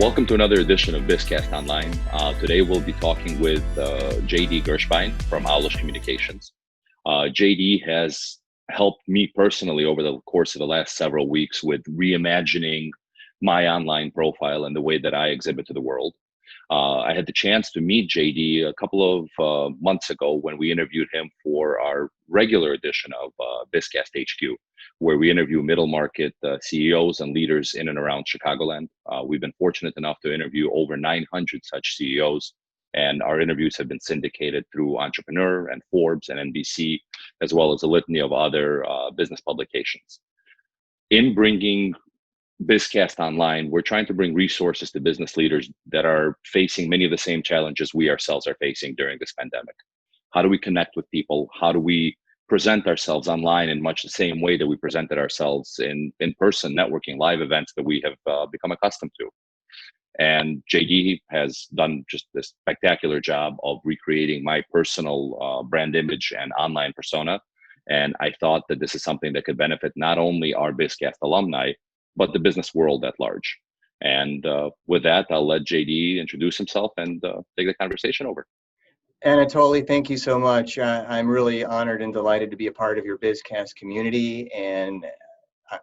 Welcome to another edition of BizCast Online. Today we'll be talking with JD Gershbein from Owlish Communications. JD has helped me personally over the course of the last several weeks with reimagining my online profile and the way that I exhibit to the world. I had the chance to meet JD a couple of months ago when we interviewed him for our regular edition of BizCast HQ, where we interview middle market CEOs and leaders in and around Chicagoland. We've been fortunate enough to interview over 900 such CEOs, and our interviews have been syndicated through Entrepreneur and Forbes and NBC, as well as a litany of other business publications. In bringing BizCast Online, we're trying to bring resources to business leaders that are facing many of the same challenges we ourselves are facing during this pandemic. How do we connect with people? How do we present ourselves online in much the same way that we presented ourselves in in-person networking live events that we have become accustomed to? And JD has done just this spectacular job of recreating my personal brand image and online persona. And I thought that this is something that could benefit not only our BizCast alumni, but the business world at large. And with that, I'll let JD introduce himself and take the conversation over. Anatoly, thank you so much. I'm really honored and delighted to be a part of your BizCast community, and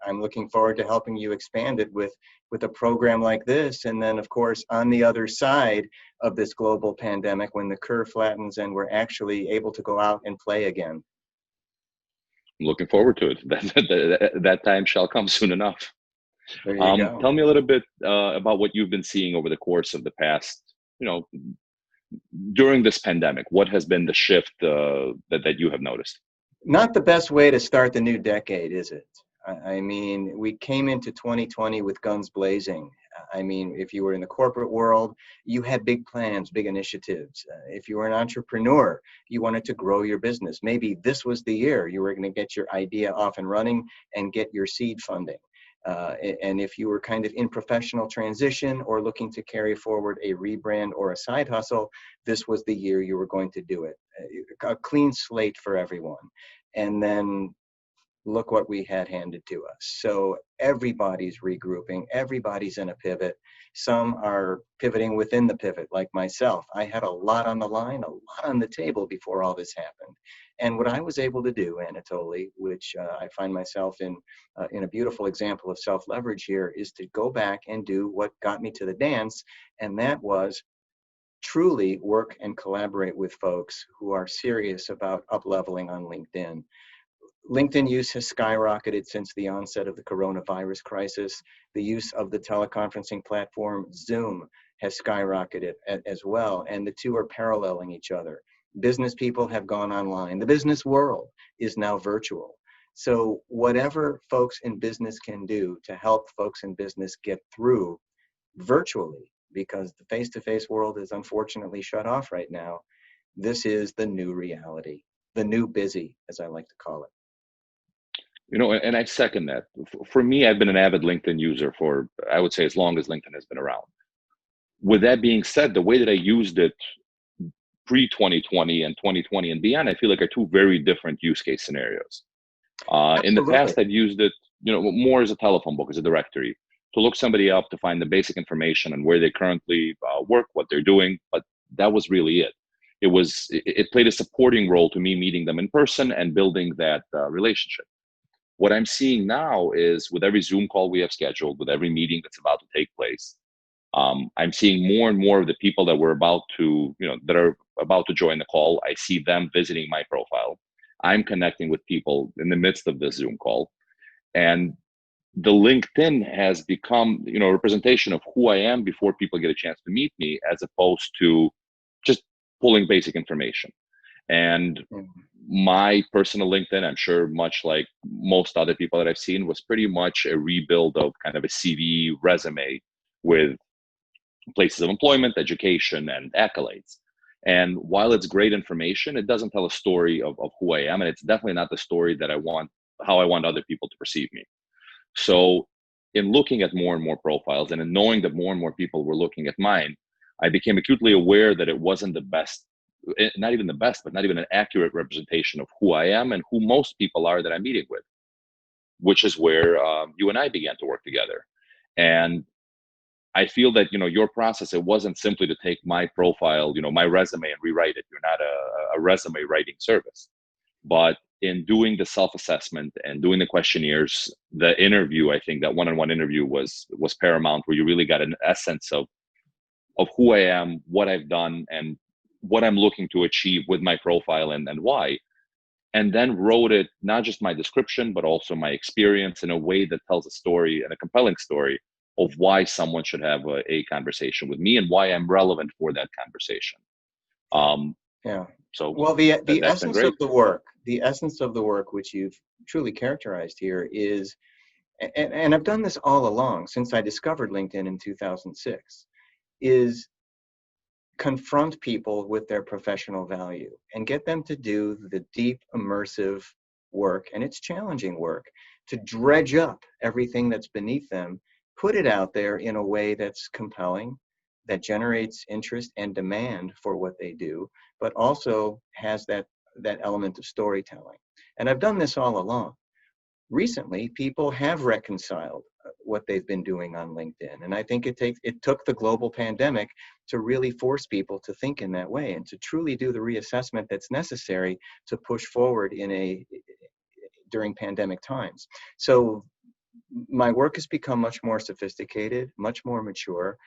I'm looking forward to helping you expand it with a program like this. And then, of course, on the other side of this global pandemic, when the curve flattens and we're actually able to go out and play again. I'm looking forward to it. That time shall come soon enough. There you go. Tell me a little bit about what you've been seeing over the course of the past, during this pandemic. What has been the shift that you have noticed? Not the best way to start the new decade, is it? I mean, we came into 2020 with guns blazing. I mean, if you were in the corporate world, you had big plans, big initiatives. If you were an entrepreneur, you wanted to grow your business. Maybe this was the year you were going to get your idea off and running and get your seed funding. And if you were kind of in professional transition or looking to carry forward a rebrand or a side hustle, this was the year you were going to do it. A clean slate for everyone. And then look what we had handed to us. So everybody's regrouping, everybody's in a pivot. Some are pivoting within the pivot, like myself. I had a lot on the line, a lot on the table before all this happened. And what I was able to do, Anatoly, which I find myself in a beautiful example of self-leverage here, is to go back and do what got me to the dance, and that was truly work and collaborate with folks who are serious about up-leveling on LinkedIn. LinkedIn use has skyrocketed since the onset of the coronavirus crisis. The use of the teleconferencing platform Zoom has skyrocketed as well, and the two are paralleling each other. Business people have gone online. The business world is now virtual. So whatever folks in business can do to help folks in business get through virtually, because the face-to-face world is unfortunately shut off right now, this is the new reality, the new busy, as I like to call it. And I second that. For me, I've been an avid LinkedIn user for, I would say, as long as LinkedIn has been around. With that being said, the way that I used it pre-2020 and 2020 and beyond, I feel like are two very different use case scenarios. In the past, I've used it, more as a telephone book, as a directory, to look somebody up, to find the basic information on where they currently work, what they're doing, but that was really it. It played a supporting role to me meeting them in person and building that relationship. What I'm seeing now is with every Zoom call we have scheduled, with every meeting that's about to take place, I'm seeing more and more of the people that we're about to, that are about to join the call. I see them visiting my profile. I'm connecting with people in the midst of this Zoom call. And the LinkedIn has become, a representation of who I am before people get a chance to meet me, as opposed to just pulling basic information. And my personal LinkedIn, I'm sure much like most other people that I've seen, was pretty much a rebuild of kind of a CV resume with places of employment, education, and accolades. And while it's great information, it doesn't tell a story of who I am. And it's definitely not the story that how I want other people to perceive me. So in looking at more and more profiles and in knowing that more and more people were looking at mine, I became acutely aware that it wasn't the best, not even the best, but not even an accurate representation of who I am and who most people are that I'm meeting with, which is where you and I began to work together. And I feel that, your process, it wasn't simply to take my profile, my resume, and rewrite it. You're not a resume writing service. But in doing the self-assessment and doing the questionnaires, the interview, I think that one-on-one interview was paramount, where you really got an essence of who I am, what I've done, and what I'm looking to achieve with my profile, and why. And then wrote it, not just my description, but also my experience, in a way that tells a story, and a compelling story, of why someone should have a conversation with me, and why I'm relevant for that conversation. Yeah. So Well, the that's been essence of great. the essence of the work, which you've truly characterized here, is, and I've done this all along since I discovered LinkedIn in 2006, is confront people with their professional value and get them to do the deep, immersive work, and it's challenging work, to dredge up everything that's beneath them, put it out there in a way that's compelling, that generates interest and demand for what they do, but also has that element of storytelling. And I've done this all along. Recently, people have reconciled what they've been doing on LinkedIn. And I think it took the global pandemic to really force people to think in that way, and to truly do the reassessment that's necessary to push forward during pandemic times. So my work has become much more sophisticated, much more mature.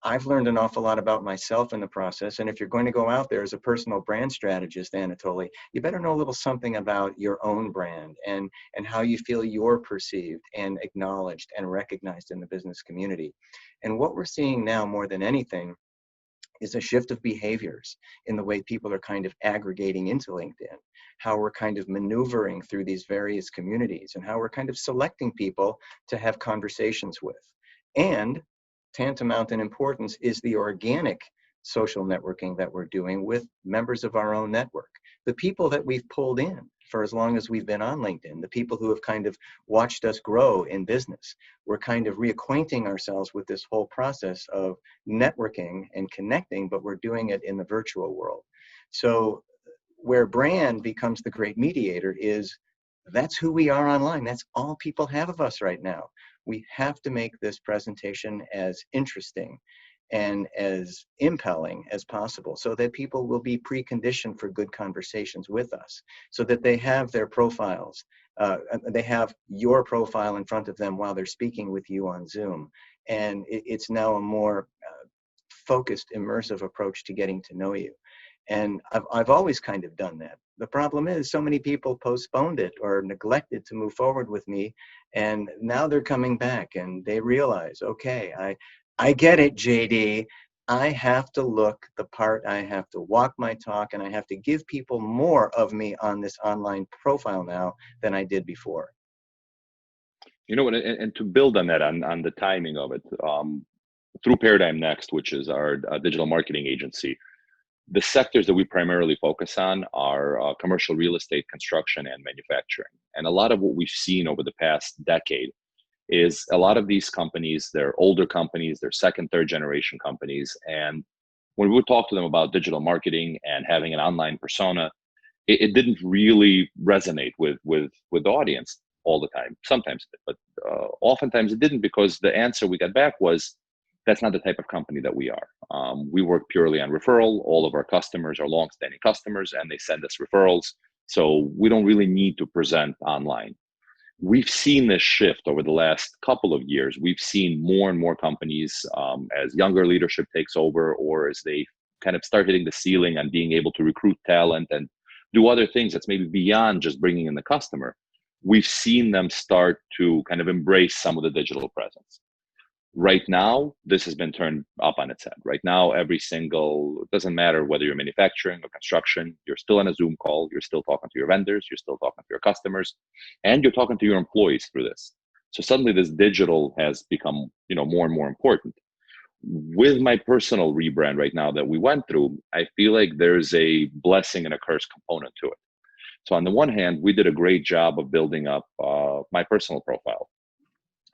I've learned an awful lot about myself in the process. And if you're going to go out there as a personal brand strategist, Anatoly, you better know a little something about your own brand, and how you feel you're perceived and acknowledged and recognized in the business community. And what we're seeing now more than anything is a shift of behaviors in the way people are kind of aggregating into LinkedIn, how we're kind of maneuvering through these various communities, and how we're kind of selecting people to have conversations with. And tantamount in importance is the organic social networking that we're doing with members of our own network. The people that we've pulled in for as long as we've been on LinkedIn, the people who have kind of watched us grow in business. We're kind of reacquainting ourselves with this whole process of networking and connecting, but we're doing it in the virtual world. So where brand becomes the great mediator is, that's who we are online. That's all people have of us right now. We have to make this presentation as interesting and as impelling as possible, so that people will be preconditioned for good conversations with us, so that they have their profiles, they have your profile in front of them while they're speaking with you on Zoom. And it's now a more focused, immersive approach to getting to know you. And I've always kind of done that. The problem is, so many people postponed it or neglected to move forward with me. And now they're coming back and they realize, okay, I get it, JD. I have to look the part, I have to walk my talk, and I have to give people more of me on this online profile now than I did before. You know what, and to build on that, on the timing of it, through ParadigmNEXT, which is our digital marketing agency, the sectors that we primarily focus on are commercial real estate, construction, and manufacturing. And a lot of what we've seen over the past decade is a lot of these companies, they're older companies, they're second, third generation companies. And when we would talk to them about digital marketing and having an online persona, it didn't really resonate with the audience all the time. Sometimes, but oftentimes it didn't, because the answer we got back was, that's not the type of company that we are. We work purely on referral. All of our customers are longstanding customers, and they send us referrals. So we don't really need to present online. We've seen this shift over the last couple of years. We've seen more and more companies, as younger leadership takes over, or as they kind of start hitting the ceiling on being able to recruit talent and do other things that's maybe beyond just bringing in the customer. We've seen them start to kind of embrace some of the digital presence. Right now, this has been turned up on its head. Right now, it doesn't matter whether you're manufacturing or construction, you're still on a Zoom call, you're still talking to your vendors, you're still talking to your customers, and you're talking to your employees through this. So suddenly this digital has become, more and more important. With my personal rebrand right now that we went through, I feel like there's a blessing and a curse component to it. So on the one hand, we did a great job of building up my personal profile.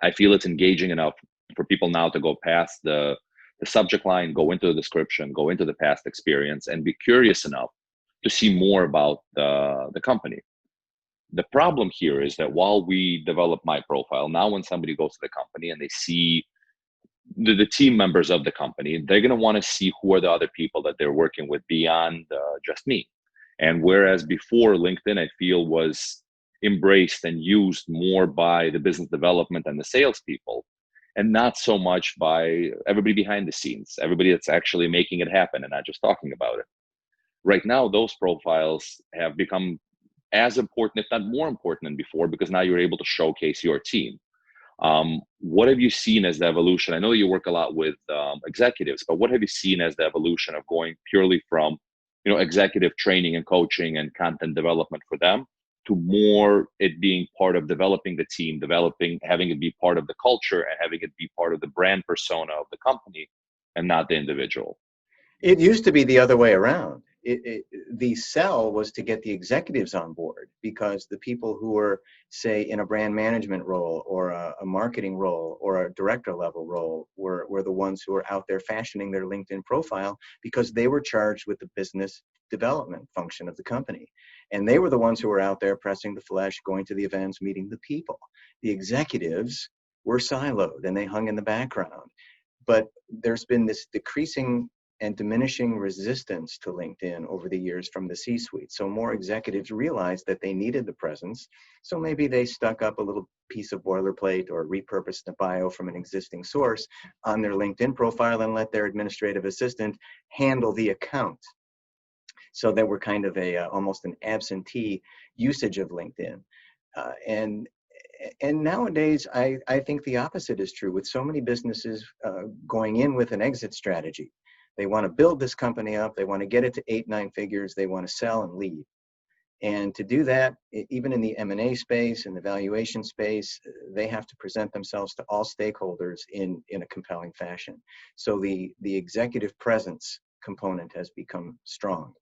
I feel it's engaging enough for people now to go past the subject line, go into the description, go into the past experience, and be curious enough to see more about the company. The problem here is that while we develop my profile, now when somebody goes to the company and they see the team members of the company, they're going to want to see who are the other people that they're working with beyond just me. And whereas before LinkedIn, I feel, was embraced and used more by the business development and the salespeople, and not so much by everybody behind the scenes, everybody that's actually making it happen and not just talking about it. Right now, those profiles have become as important, if not more important than before, because now you're able to showcase your team. What have you seen as the evolution? I know you work a lot with executives, but what have you seen as the evolution of going purely from, executive training and coaching and content development for them to more it being part of developing the team, having it be part of the culture and having it be part of the brand persona of the company and not the individual? It used to be the other way around. The sell was to get the executives on board, because the people who were, say, in a brand management role or a marketing role or a director level role were the ones who were out there fashioning their LinkedIn profile, because they were charged with the business development function of the company. And they were the ones who were out there pressing the flesh, going to the events, meeting the people. The executives were siloed and they hung in the background. But there's been this decreasing and diminishing resistance to LinkedIn over the years from the C-suite. So more executives realized that they needed the presence. So maybe they stuck up a little piece of boilerplate or repurposed the bio from an existing source on their LinkedIn profile and let their administrative assistant handle the account. So that we're kind of almost an absentee usage of LinkedIn. And nowadays, I think the opposite is true, with so many businesses going in with an exit strategy. They want to build this company up. They want to get it to 8-9 figures. They want to sell and leave. And to do that, even in the M&A space and the valuation space, they have to present themselves to all stakeholders in a compelling fashion. So the executive presence component has become strong.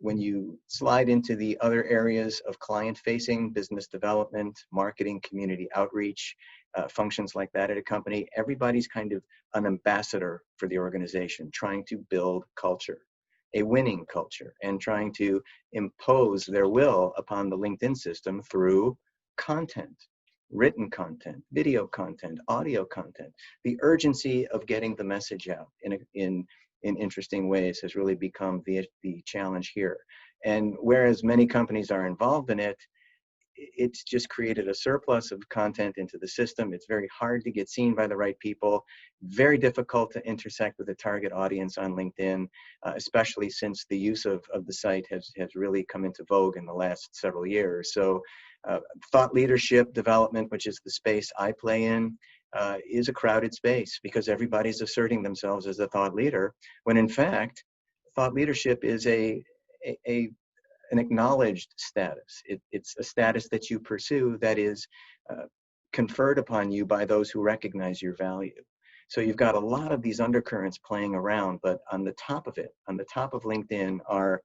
When you slide into the other areas of client-facing, business development, marketing, community outreach, functions like that at a company, everybody's kind of an ambassador for the organization, trying to build culture, a winning culture, and trying to impose their will upon the LinkedIn system through content, written content, video content, audio content. The urgency of getting the message out in interesting ways has really become the challenge here. And whereas many companies are involved in it, it's just created a surplus of content into the system. It's very hard to get seen by the right people, very difficult to intersect with the target audience on LinkedIn, especially since the use of the site has really come into vogue in the last several years. So thought leadership development, which is the space I play in, is a crowded space because everybody's asserting themselves as a thought leader, when in fact, thought leadership is an acknowledged status. It's a status that you pursue that is conferred upon you by those who recognize your value. So you've got a lot of these undercurrents playing around, but on the top of it, on the top of LinkedIn, are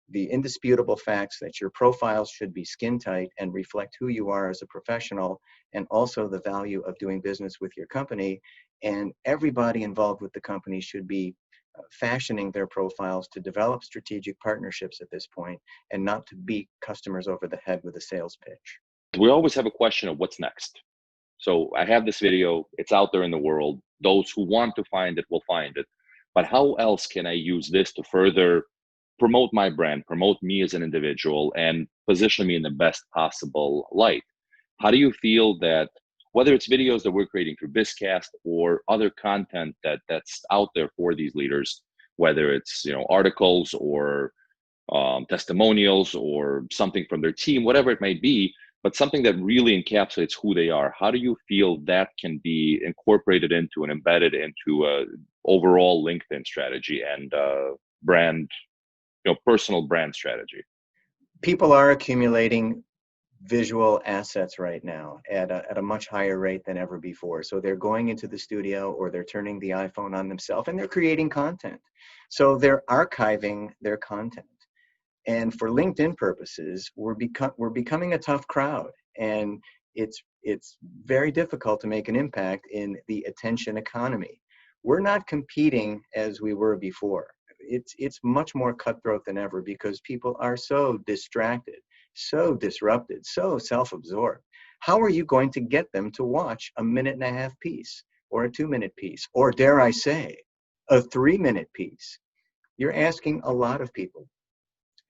the indisputable facts that your profiles should be skin tight and reflect who you are as a professional, and also the value of doing business with your company. And everybody involved with the company should be fashioning their profiles to develop strategic partnerships at this point, and not to beat customers over the head with a sales pitch. We always have a question of what's next. So I have this video, it's out there in the world. Those who want to find it will find it. But how else can I use this to further promote my brand, promote me as an individual, and position me in the best possible light? How do you feel that, whether it's videos that we're creating through BizCast or other content that's out there for these leaders, whether it's articles or testimonials or something from their team, whatever it may be, but something that really encapsulates who they are, how do you feel that can be incorporated into and embedded into a overall LinkedIn strategy and brand, personal brand strategy? People are accumulating visual assets right now at a much higher rate than ever before. So they're going into the studio or they're turning the iPhone on themselves and they're creating content. So they're archiving their content. And for LinkedIn purposes, we're becoming a tough crowd, and it's very difficult to make an impact in the attention economy. We're not competing as we were before. It's much more cutthroat than ever because people are so distracted, so disrupted, so self-absorbed. How are you going to get them to watch a 1.5-minute piece or a 2-minute piece, or dare I say, a 3-minute piece. You're asking a lot of people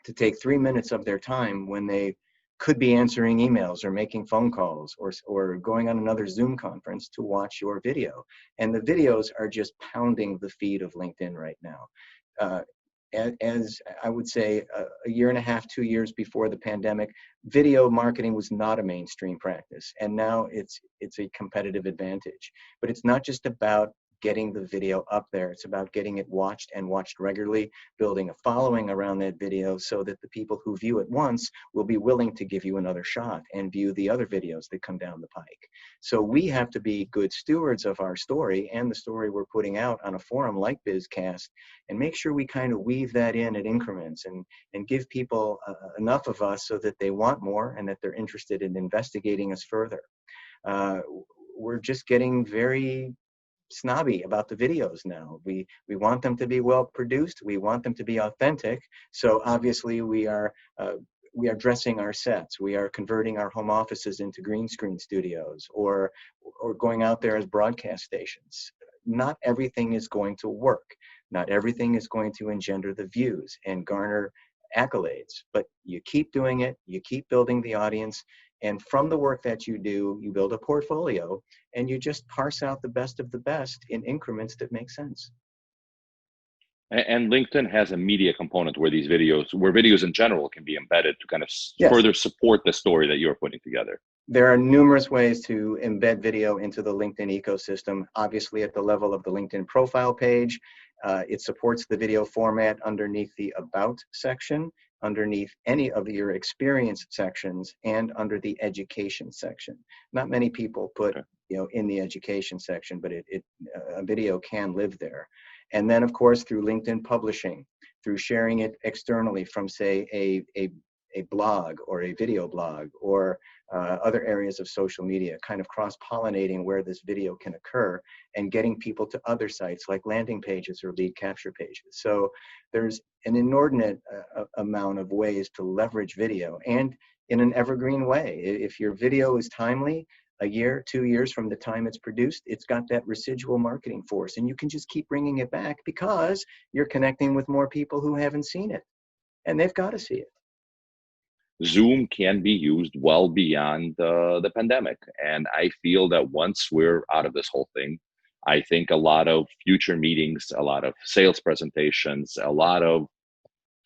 to take 3 minutes of their time when they could be answering emails or making phone calls or going on another Zoom conference to watch your video. And the videos are just pounding the feed of LinkedIn right now. As I would say, a year and a half, 2 years before the pandemic, video marketing was not a mainstream practice. And now it's a competitive advantage. But it's not just about getting the video up there. It's about getting it watched and watched regularly, building a following around that video so that the people who view it once will be willing to give you another shot and view the other videos that come down the pike. So we have to be good stewards of our story and the story we're putting out on a forum like BizCast, and make sure we kind of weave that in at increments and give people enough of us so that they want more and that they're interested in investigating us further. We're just getting very snobby about the videos now. We want them to be well produced. We want them to be authentic. So obviously we are dressing our sets. We are converting our home offices into green screen studios or going out there as broadcast stations. Not everything is going to work. Not everything is going to engender the views and garner accolades, but you keep doing it, you keep building the audience, and from the work that you do, you build a portfolio, and you just parse out the best of the best in increments that make sense. And LinkedIn has a media component where videos in general can be embedded to kind of further support the story that you're putting together. There are numerous ways to embed video into the LinkedIn ecosystem. Obviously, at the level of the LinkedIn profile page, it supports the video format underneath the About section, underneath any of your experience sections, and under the education section. Not many people put in the education section, but a video can live there. And then, of course, through LinkedIn publishing, through sharing it externally from, say, a blog or a video blog or other areas of social media, kind of cross-pollinating where this video can occur and getting people to other sites like landing pages or lead capture pages. So there's an inordinate amount of ways to leverage video, and in an evergreen way. If your video is timely, a year, 2 years from the time it's produced, it's got that residual marketing force, and you can just keep bringing it back because you're connecting with more people who haven't seen it, and they've got to see it. Zoom can be used well beyond the pandemic. And I feel that once we're out of this whole thing, I think a lot of future meetings, a lot of sales presentations, a lot of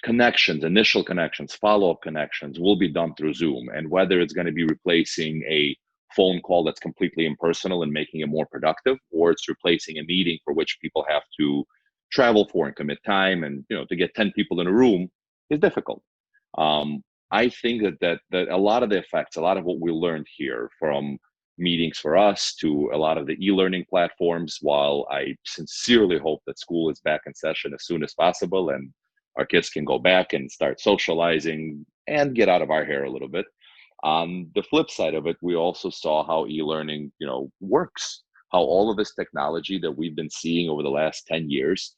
connections, initial connections, follow-up connections will be done through Zoom. And whether it's going to be replacing a phone call that's completely impersonal and making it more productive, or it's replacing a meeting for which people have to travel for and commit time, and to get 10 people in a room is difficult. I think that a lot of the effects, a lot of what we learned here, from meetings for us to a lot of the e-learning platforms, while I sincerely hope that school is back in session as soon as possible and our kids can go back and start socializing and get out of our hair a little bit. On the flip side of it, we also saw how e-learning, works, how all of this technology that we've been seeing over the last 10 years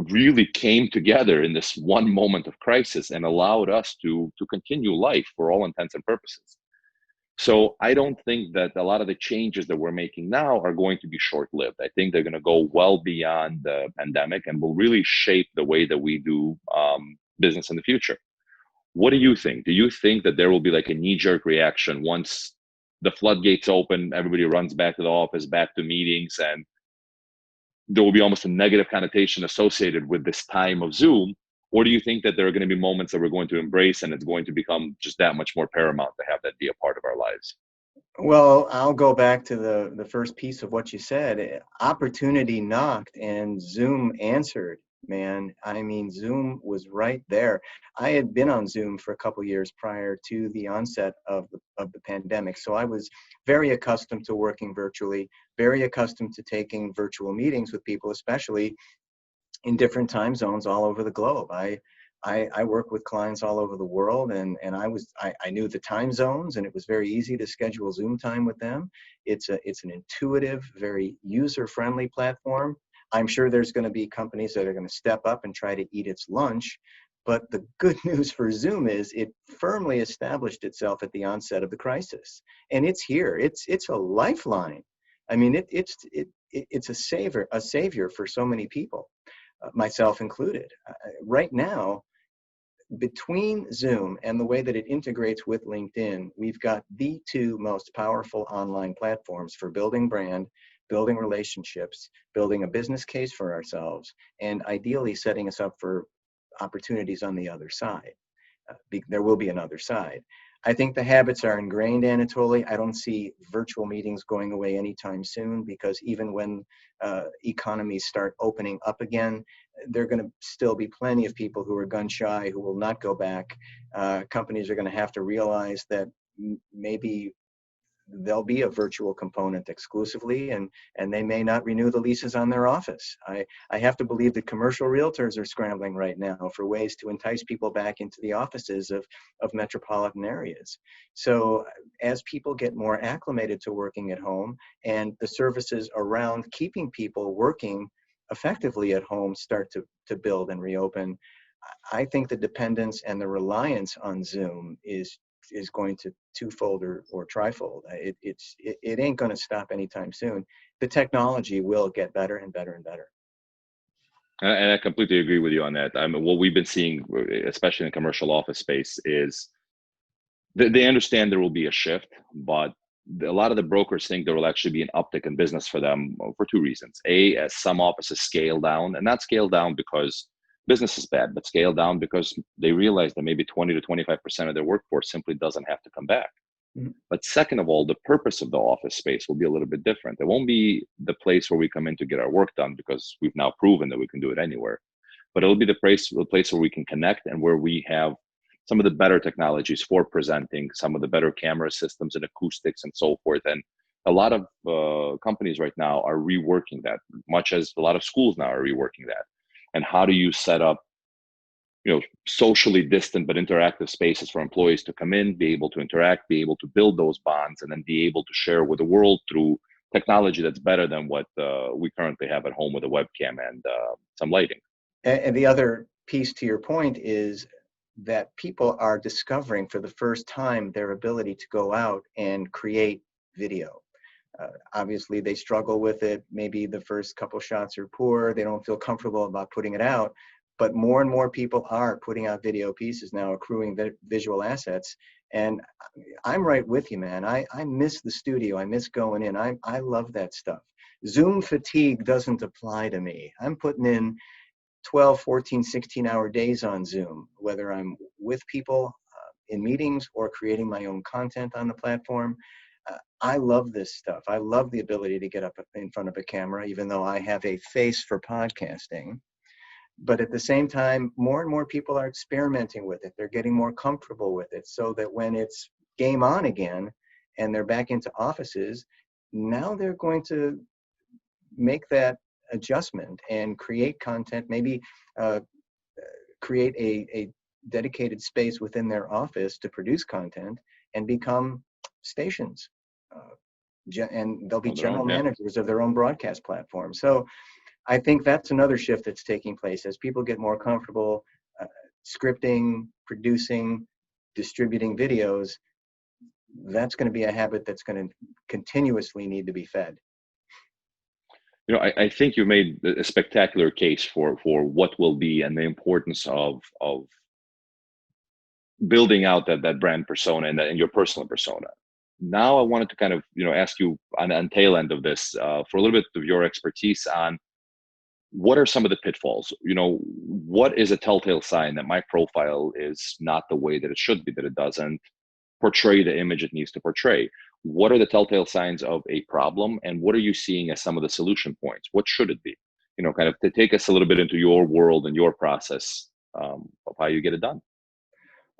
really came together in this one moment of crisis and allowed us to continue life for all intents and purposes. So I don't think that a lot of the changes that we're making now are going to be short-lived. I think they're going to go well beyond the pandemic and will really shape the way that we do business in the future. What do you think? Do you think that there will be like a knee-jerk reaction once the floodgates open, everybody runs back to the office, back to meetings, and there will be almost a negative connotation associated with this time of Zoom? Or do you think that there are going to be moments that we're going to embrace and it's going to become just that much more paramount to have that be a part of our lives? Well, I'll go back to the first piece of what you said. Opportunity knocked and Zoom answered, man. I mean, Zoom was right there. I had been on Zoom for a couple years prior to the onset of the pandemic. So I was very accustomed to working virtually, very accustomed to taking virtual meetings with people, especially in different time zones all over the globe. I work with clients all over the world, and I knew the time zones, and it was very easy to schedule Zoom time with them. It's an intuitive, very user-friendly platform. I'm sure there's going to be companies that are going to step up and try to eat its lunch, but the good news for Zoom is it firmly established itself at the onset of the crisis, and it's here. It's a lifeline. I mean, it's a savior for so many people, myself included. Right now, between Zoom and the way that it integrates with LinkedIn, we've got the two most powerful online platforms for building brand, building relationships, building a business case for ourselves, and ideally setting us up for opportunities on the other side. There will be another side. I think the habits are ingrained, Anatoly. I don't see virtual meetings going away anytime soon, because even when economies start opening up again, there are going to still be plenty of people who are gun shy who will not go back. Companies are going to have to realize that maybe there'll be a virtual component exclusively, and they may not renew the leases on their office. I have to believe that commercial realtors are scrambling right now for ways to entice people back into the offices of metropolitan areas. So as people get more acclimated to working at home, and the services around keeping people working effectively at home start to build and reopen, I think the dependence and the reliance on Zoom is going to twofold or trifold. It ain't going to stop anytime soon. The technology will get better and better and better. And I completely agree with you on that. I mean, what we've been seeing, especially in the commercial office space, is they understand there will be a shift, but a lot of the brokers think there will actually be an uptick in business for them for two reasons. A, as some offices scale down, and not scale down because business is bad, but scale down because they realize that maybe 20 to 25% of their workforce simply doesn't have to come back. Mm-hmm. But second of all, the purpose of the office space will be a little bit different. It won't be the place where we come in to get our work done, because we've now proven that we can do it anywhere. But it'll be the place where we can connect, and where we have some of the better technologies for presenting, some of the better camera systems and acoustics and so forth. And a lot of companies right now are reworking that, much as a lot of schools now are reworking that. And how do you set up, socially distant but interactive spaces for employees to come in, be able to interact, be able to build those bonds, and then be able to share with the world through technology that's better than what we currently have at home with a webcam and some lighting. And the other piece to your point is that people are discovering for the first time their ability to go out and create video. Obviously, they struggle with it. Maybe the first couple shots are poor. They don't feel comfortable about putting it out. But more and more people are putting out video pieces now, accruing visual assets. And I'm right with you, man. I miss the studio. I miss going in. I love that stuff. Zoom fatigue doesn't apply to me. I'm putting in 12, 14, 16-hour days on Zoom, whether I'm with people in meetings or creating my own content on the platform. I love this stuff. I love the ability to get up in front of a camera, even though I have a face for podcasting. But at the same time, more and more people are experimenting with it. They're getting more comfortable with it, so that when it's game on again and they're back into offices, now they're going to make that adjustment and create content, maybe create a dedicated space within their office to produce content and become stations. And they'll be general managers of their own broadcast platform. So I think that's another shift that's taking place as people get more comfortable scripting, producing, distributing videos. That's going to be a habit that's going to continuously need to be fed. I think you made a spectacular case for what will be, and the importance of building out that brand persona and your personal persona. Now I wanted to kind of ask you on tail end of this for a little bit of your expertise on what are some of the pitfalls. What is a telltale sign that my profile is not the way that it should be, that it doesn't portray the image it needs to portray? What are the telltale signs of a problem, and what are you seeing as some of the solution points? What should it be? Kind of to take us a little bit into your world and your process of how you get it done.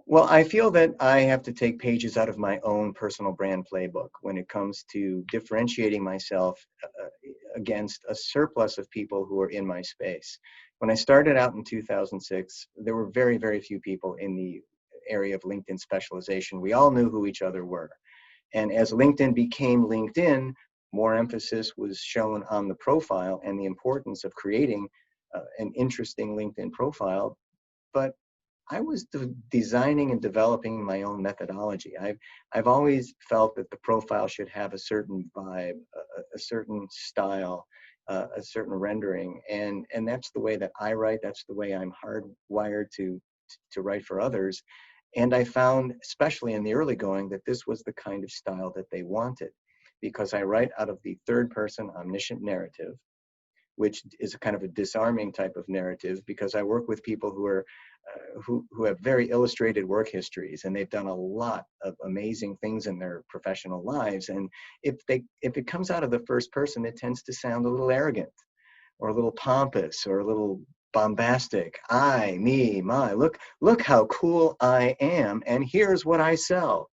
Well, I feel that I have to take pages out of my own personal brand playbook when it comes to differentiating myself against a surplus of people who are in my space. When I started out in 2006, there were very, very few people in the area of LinkedIn specialization. We all knew who each other were. And as LinkedIn became LinkedIn, more emphasis was shown on the profile and the importance of creating an interesting LinkedIn profile. But I was designing and developing my own methodology. I've always felt that the profile should have a certain vibe, a certain style, a certain rendering, and that's the way that I write. That's the way I'm hardwired to write for others. And I found, especially in the early going, that this was the kind of style that they wanted, because I write out of the third person omniscient narrative, which is a kind of a disarming type of narrative, because I work with people who are who have very illustrated work histories, and they've done a lot of amazing things in their professional lives. And if it comes out of the first person, it tends to sound a little arrogant, or a little pompous, or a little bombastic. I, me, my, look how cool I am, and here's what I sell,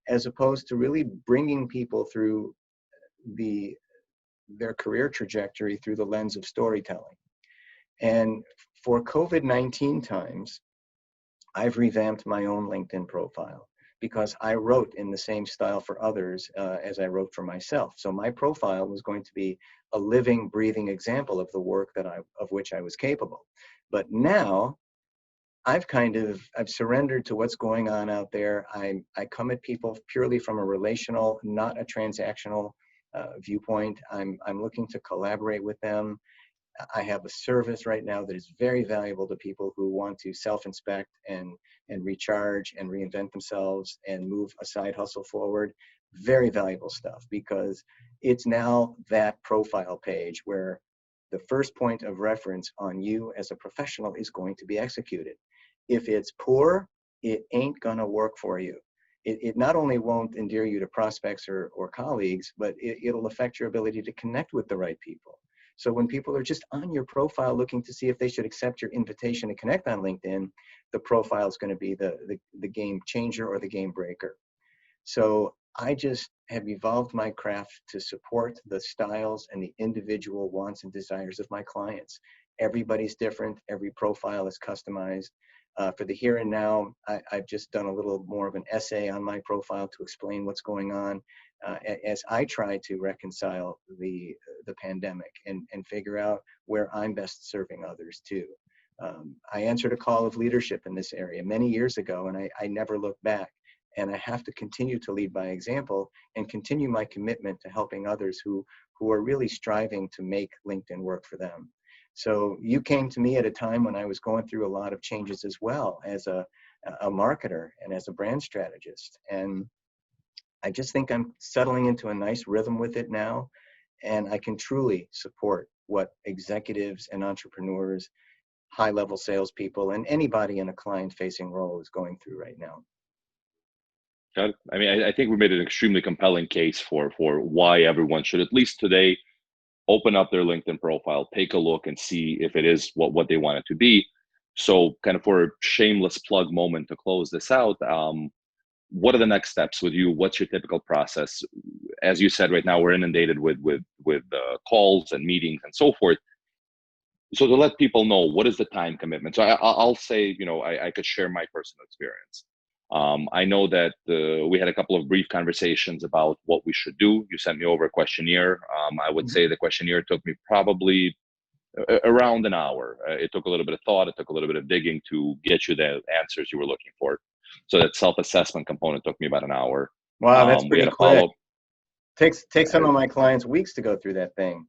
as opposed to really bringing people through their career trajectory through the lens of storytelling. And for COVID-19 times, I've revamped my own LinkedIn profile, because I wrote in the same style for others as I wrote for myself. So my profile was going to be a living, breathing example of the work of which I was capable. But now I've surrendered to what's going on out there. I come at people purely from a relational, not a transactional viewpoint. I'm looking to collaborate with them. I have a service right now that is very valuable to people who want to self-inspect and recharge and reinvent themselves and move a side hustle forward. Very valuable stuff, because it's now that profile page where the first point of reference on you as a professional is going to be executed. If it's poor, it ain't gonna work for you. It not only won't endear you to prospects or colleagues, but it'll affect your ability to connect with the right people. So when people are just on your profile looking to see if they should accept your invitation to connect on LinkedIn, the profile is going to be the game changer or the game breaker. So I just have evolved my craft to support the styles and the individual wants and desires of my clients. Everybody's different. Every profile is customized. For the here and now, I've just done a little more of an essay on my profile to explain what's going on as I try to reconcile the pandemic and figure out where I'm best serving others too. I answered a call of leadership in this area many years ago, and I never looked back. And I have to continue to lead by example and continue my commitment to helping others who are really striving to make LinkedIn work for them. So you came to me at a time when I was going through a lot of changes as well, as a marketer and as a brand strategist. And I just think I'm settling into a nice rhythm with it now. And I can truly support what executives and entrepreneurs, high-level salespeople, and anybody in a client-facing role is going through right now. Got it. I mean, I think we made an extremely compelling case for why everyone should, at least today, open up their LinkedIn profile, take a look and see if it is what they want it to be. So kind of for a shameless plug moment to close this out, what are the next steps with you? What's your typical process? As you said, right now we're inundated with calls and meetings and so forth. So to let people know, what is the time commitment? So I'll say, I could share my personal experience. I know that we had a couple of brief conversations about what we should do. You sent me over a questionnaire. I would say the questionnaire took me probably around an hour. It took a little bit of thought. It took a little bit of digging to get you the answers you were looking for. So that self-assessment component took me about an hour. Wow, that's pretty quick. Follow-up. Takes some of my clients weeks to go through that thing.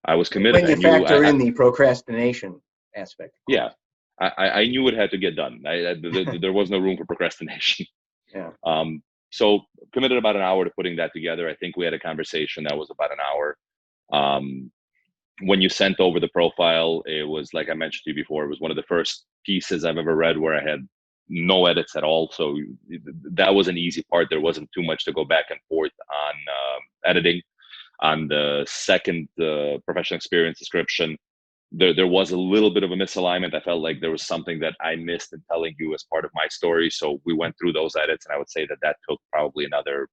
I was committed. When you factor in the procrastination aspect. Yeah, I knew it had to get done. There was no room for procrastination. Yeah. So committed about an hour to putting that together. I think we had a conversation that was about an hour. When you sent over the profile, it was, like I mentioned to you before, it was one of the first pieces I've ever read where I had no edits at all. So that was an easy part. There wasn't too much to go back and forth on editing. On the second professional experience description, there was a little bit of a misalignment. I felt like there was something that I missed in telling you as part of my story. So we went through those edits, and I would say that took probably another,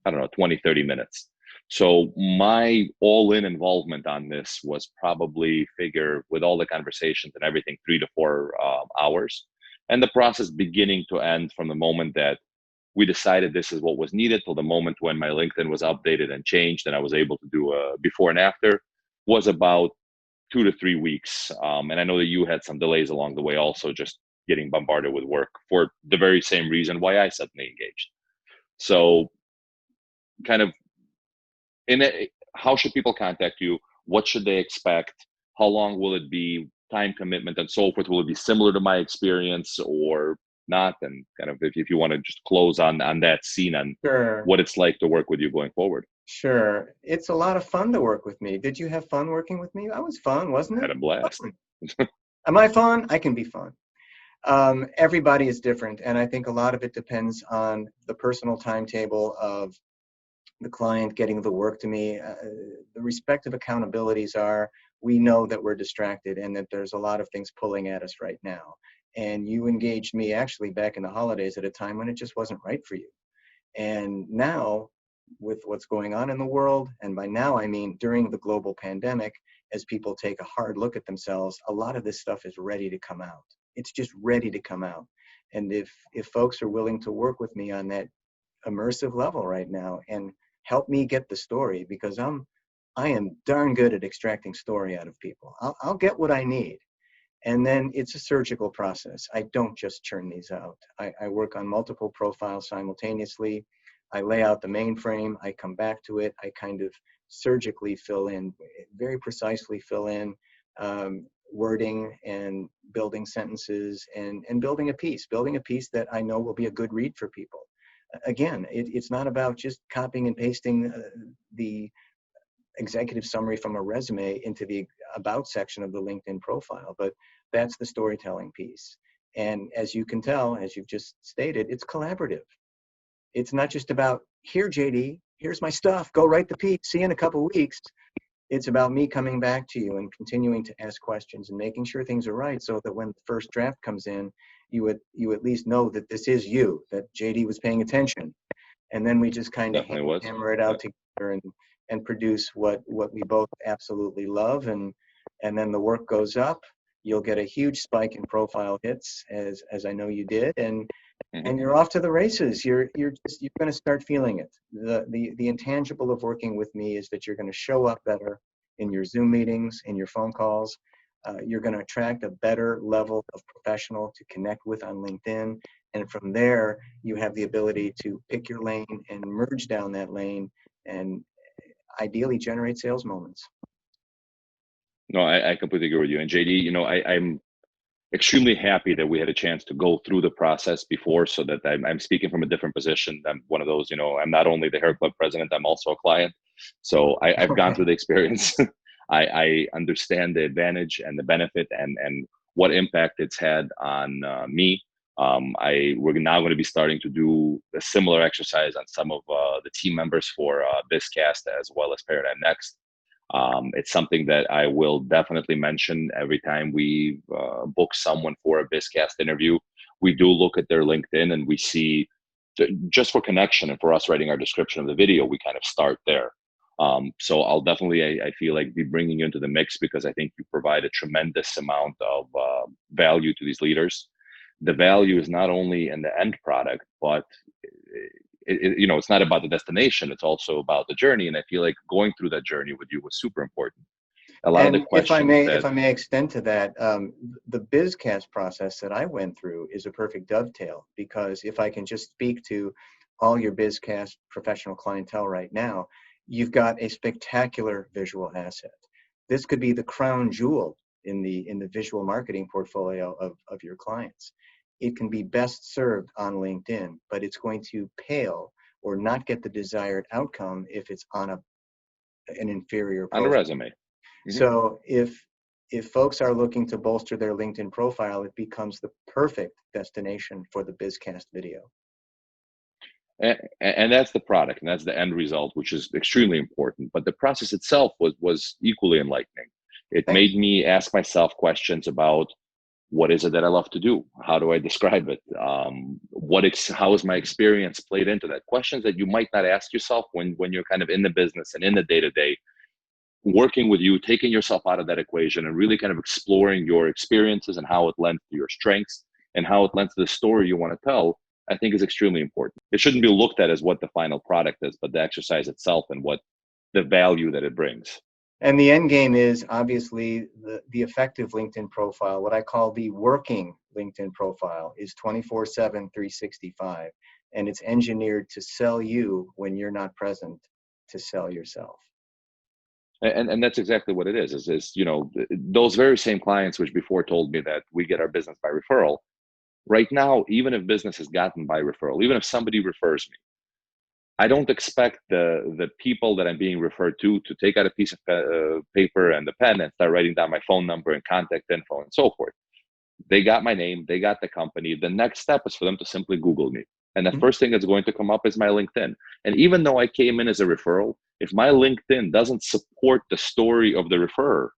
20, 30 minutes. So my all-in involvement on this was probably, figure, with all the conversations and everything, 3 to 4 hours. And the process beginning to end from the moment that we decided this is what was needed till the moment when my LinkedIn was updated and changed and I was able to do a before and after, was about 2 to 3 weeks. And I know that you had some delays along the way also, just, getting bombarded with work for the very same reason why I suddenly engaged. So kind of how should people contact you? What should they expect? How long will it be? Time commitment and so forth. Will it be similar to my experience or not? And kind of if you want to just close on that scene and Sure. what it's like to work with you going forward. Sure. It's a lot of fun to work with me. Did you have fun working with me? I was fun, wasn't it? Had a blast. Am I fun? I can be fun. Everybody is different, and I think a lot of it depends on the personal timetable of the client getting the work to me. The respective accountabilities are, we know that we're distracted and that there's a lot of things pulling at us right now. And you engaged me actually back in the holidays at a time when it just wasn't right for you. And now, with what's going on in the world, and by now I mean during the global pandemic, as people take a hard look at themselves, a lot of this stuff is ready to come out. It's just ready to come out. And if folks are willing to work with me on that immersive level right now and help me get the story, because I am darn good at extracting story out of people. I'll get what I need. And then it's a surgical process. I don't just churn these out. I work on multiple profiles simultaneously. I lay out the mainframe. I come back to it. I kind of surgically fill in, very precisely fill in wording and building sentences and building a piece that I know will be a good read for people. Again, it's not about just copying and pasting the executive summary from a resume into the about section of the LinkedIn profile, but that's the storytelling piece. And as you can tell, as you've just stated, it's collaborative. It's not just about, here, JD, here's my stuff, go write the piece, see you in a couple of weeks. It's about me coming back to you and continuing to ask questions and making sure things are right, so that when the first draft comes in, you at least know that this is you, that JD was paying attention. And then we just kind of hammer it out together and produce what we both absolutely love. And then the work goes up. You'll get a huge spike in profile hits, as I know you did, and you're off to the races. You're going to start feeling it. The intangible of working with me is that you're going to show up better in your Zoom meetings, in your phone calls. You're going to attract a better level of professional to connect with on LinkedIn. And from there, you have the ability to pick your lane and merge down that lane and ideally generate sales moments. No, I completely agree with you. And JD, I'm extremely happy that we had a chance to go through the process before, so that I'm speaking from a different position. I'm one of those, I'm not only the hair club president, I'm also a client. So I've gone through the experience. I understand the advantage and the benefit and what impact it's had on me. We're now going to be starting to do a similar exercise on some of the team members for BizCast as well as ParadigmNEXT. It's something that I will definitely mention every time we book someone for a BizCast interview. We do look at their LinkedIn and we see, just for connection and for us writing our description of the video, we kind of start there. So I'll definitely, I feel like, be bringing you into the mix, because I think you provide a tremendous amount of value to these leaders. The value is not only in the end product, but it's not about the destination. It's also about the journey. And I feel like going through that journey with you was super important. A lot of the questions if I may extend to that, the BizCast process that I went through is a perfect dovetail, because if I can just speak to all your BizCast professional clientele right now, you've got a spectacular visual asset. This could be the crown jewel in the visual marketing portfolio of your clients. It can be best served on LinkedIn, but it's going to pale or not get the desired outcome if it's on an inferior profile. On a resume. Mm-hmm. So if folks are looking to bolster their LinkedIn profile, it becomes the perfect destination for the BizCast video. And that's the product, and that's the end result, which is extremely important. But the process itself was equally enlightening. It made me ask myself questions about, what is it that I love to do? How do I describe it? How is my experience played into that? Questions that you might not ask yourself when you're kind of in the business and in the day-to-day. Working with you, taking yourself out of that equation and really kind of exploring your experiences and how it lends to your strengths and how it lends to the story you want to tell, I think is extremely important. It shouldn't be looked at as what the final product is, but the exercise itself and what the value that it brings. And the end game is obviously the effective LinkedIn profile. What I call the working LinkedIn profile is 24/7, 365. And it's engineered to sell you when you're not present, to sell yourself. And that's exactly what it is, you know, those very same clients which before told me that we get our business by referral, right now, even if business is gotten by referral, even if somebody refers me, I don't expect the people that I'm being referred to take out a piece of paper and a pen and start writing down my phone number and contact info and so forth. They got my name, they got the company. The next step is for them to simply Google me. And the first thing that's going to come up is my LinkedIn. And even though I came in as a referral, if my LinkedIn doesn't support the story of the referrer,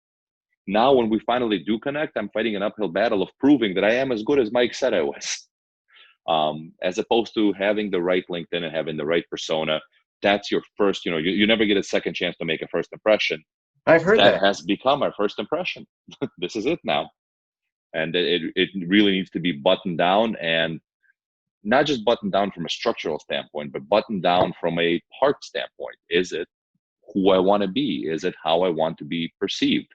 now when we finally do connect, I'm fighting an uphill battle of proving that I am as good as Mike said I was. As opposed to having the right LinkedIn and having the right persona. That's your first, you know, you never get a second chance to make a first impression. I've heard that. That has become our first impression. This is it now. And it really needs to be buttoned down, and not just buttoned down from a structural standpoint, but buttoned down from a heart standpoint. Is it who I want to be? Is it how I want to be perceived?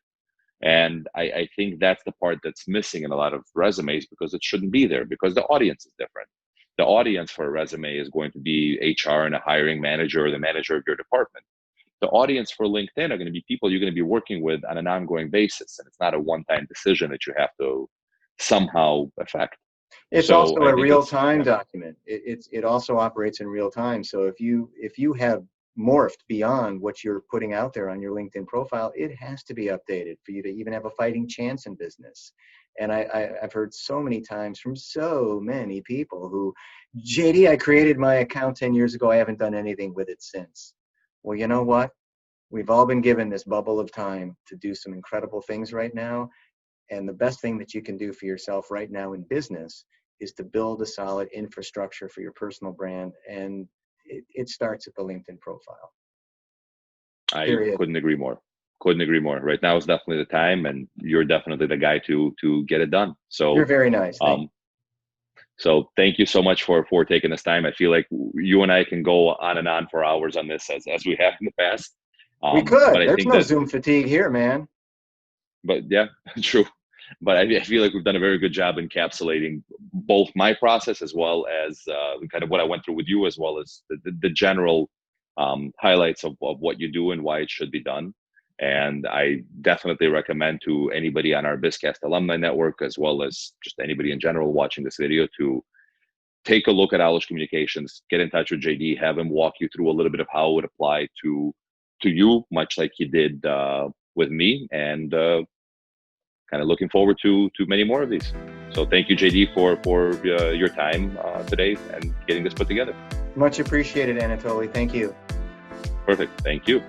And I think that's the part that's missing in a lot of resumes, because it shouldn't be there, because the audience is different. The audience for a resume is going to be HR and a hiring manager or the manager of your department. The audience for LinkedIn are going to be people you're going to be working with on an ongoing basis. And it's not a one-time decision that you have to somehow affect. It's So also I a think real-time document. It also operates in real time. So if you have morphed beyond what you're putting out there on your LinkedIn profile, it has to be updated for you to even have a fighting chance in business. And I've heard so many times from so many people who, JD, I created my account 10 years ago. I haven't done anything with it since. Well, you know what? We've all been given this bubble of time to do some incredible things right now. And the best thing that you can do for yourself right now in business is to build a solid infrastructure for your personal brand. And it starts at the LinkedIn profile. I couldn't agree more. Couldn't agree more. Right now is definitely the time, and you're definitely the guy to get it done. So you're very nice. So thank you so much for taking this time. I feel like you and I can go on and on for hours on this, as we have in the past. We could. But I There's think no Zoom fatigue here, man. But yeah, true. But I feel like we've done a very good job encapsulating both my process as well as kind of what I went through with you, as well as the general highlights of what you do and why it should be done. And I definitely recommend to anybody on our BizCast alumni network, as well as just anybody in general watching this video, to take a look at Owlish Communications, get in touch with JD, have him walk you through a little bit of how it would apply to you, much like he did with me, and kind of looking forward to many more of these. So thank you, JD, for your time today and getting this put together. Much appreciated, Anatoly. Thank you. Perfect. Thank you.